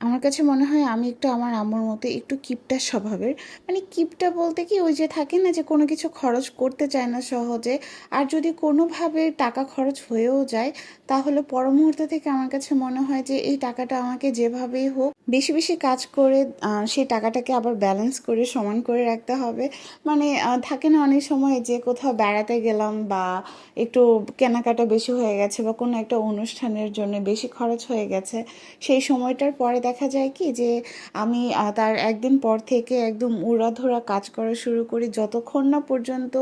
আমার কাছে মনে হয় আমি একটু আমার আম্মুর মতো একটু কিপটা স্বভাবের। মানে কিপটা বলতে কি, ওই যে থাকে না যে কোনো কিছু খরচ করতে চায় না সহজে। আর যদি কোনোভাবে টাকা খরচ হয়েও যায়, তাহলে পর মুহূর্ত থেকে আমার কাছে মনে হয় যে এই টাকাটা আমাকে যেভাবেই হোক বেশি বেশি কাজ করে সেই টাকাটাকে আবার ব্যালেন্স করে সমান করে রাখতে হবে। মানে থাকে না অনেক সময় যে কোথাও বেড়াতে গেলাম, বা একটু কেনাকাটা বেশি হয়ে গেছে, বা কোনো একটা অনুষ্ঠানের জন্য বেশি খরচ হয়ে গেছে, সেই সময়টার পরে দেখা যায় কি যে আমি তার একদিন পর থেকে একদম উড়াধুরা কাজ করা শুরু করি, যতক্ষণ না পর্যন্ত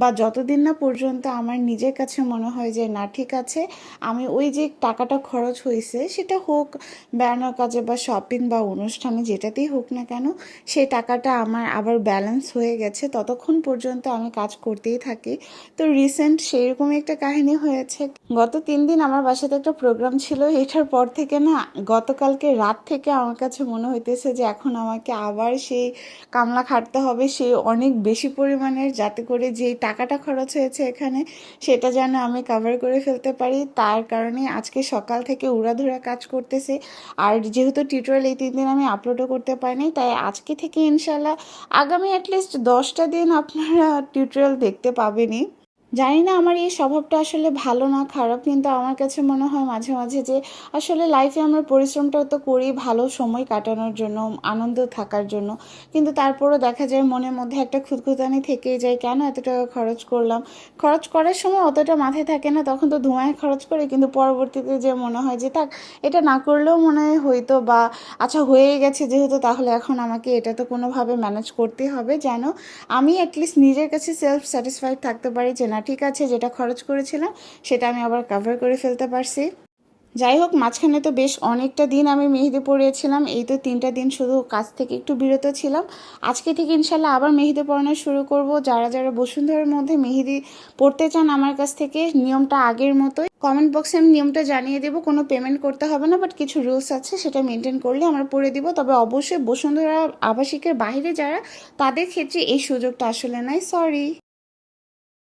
বা যতদিন না পর্যন্ত আমার নিজের কাছে মনে হয় যে না, ঠিক আছে, আমি ওই যে টাকাটা খরচ হয়েছে, সেটা হোক বেড়ানোর কাজে বা শপিং বা অনুষ্ঠানে, যেটাতেই হোক না কেন, সেই টাকাটা আমার আবার ব্যালেন্স হয়ে গেছে, ততক্ষণ পর্যন্ত আমি কাজ করতেই থাকি। তো রিসেন্ট সেইরকমই একটা কাহিনী হয়েছে। গত 3 দিন আমার বাসাতে একটা প্রোগ্রাম ছিল, এটার পর থেকে না, গতকালকে রাত থেকে আমার কাছে মনে হইতেছে যে এখন আমাকে আবার সেই কামলা খাটতে হবে, সে অনেক বেশি পরিমাণের, যাতে করে যেই টাকাটা খরচ হয়েছে এখানে, সেটা যেন আমি কাভার করে ফেলতে পারি। তার কারণে আজকে সকাল থেকে উড়াধুরা কাজ করতেছে। আর যেহেতু টিউটোরিয়াল এই 3 দিন আমি আপলোডও করতে পারিনি, তাই আজকে থেকে ইনশাল্লাহ আগামী অ্যাটলিস্ট 10টা দিন আপনারা টিউটোরিয়াল দেখতে পাবেনই। জানি না আমার এই স্বভাবটা আসলে ভালো না খারাপ, কিন্তু আমার কাছে মনে হয় মাঝে মাঝে যে আসলে লাইফে আমরা পরিশ্রমটাও তো করি ভালো সময় কাটানোর জন্য, আনন্দ থাকার জন্য, কিন্তু তারপরও দেখা যায় মনের মধ্যে একটা খুঁতখুঁতানি থেকেই যায়, কেন এত টাকা খরচ করলাম। খরচ করার সময় অতটা মাথায় থাকে না, তখন তো ধোঁয়ায় খরচ করে, কিন্তু পরবর্তীতে যে মনে হয় যে থাক, এটা না করলেও মনে হয় হইতো, বা আচ্ছা হয়ে গেছে যেহেতু, তাহলে এখন আমাকে এটা তো কোনোভাবে ম্যানেজ করতেই হবে, যেন আমি অ্যাটলিস্ট নিজের কাছে সেলফ স্যাটিসফাইড থাকতে পারি যে না, ঠিক আছে, যেটা খরচ করেছিলাম সেটা আমি আবার কাভার করে ফেলতে পারছি। যাই হোক, মাঝখানে তো বেশ অনেকটা দিন আমি মেহেদি পরিয়েছিলাম, এই তো 3টা দিন শুধু কাজ থেকে একটু বিরত ছিলাম। আজকে থেকে ইনশাল্লাহ আবার মেহেদি পরানো শুরু করব। যারা যারা বসুন্ধরার মধ্যে মেহেদি পড়তে চান আমার কাছ থেকে, নিয়মটা আগের মতোই, কমেন্ট বক্সে আমি নিয়মটা জানিয়ে দেবো, কোনো পেমেন্ট করতে হবে না, বাট কিছু রুলস আছে, সেটা মেনটেন করলে আমরা পড়ে দিব। তবে অবশ্যই বসুন্ধরা আবাসিকের বাইরে যারা, তাদের ক্ষেত্রে এই সুযোগটা আসলে নাই, সরি।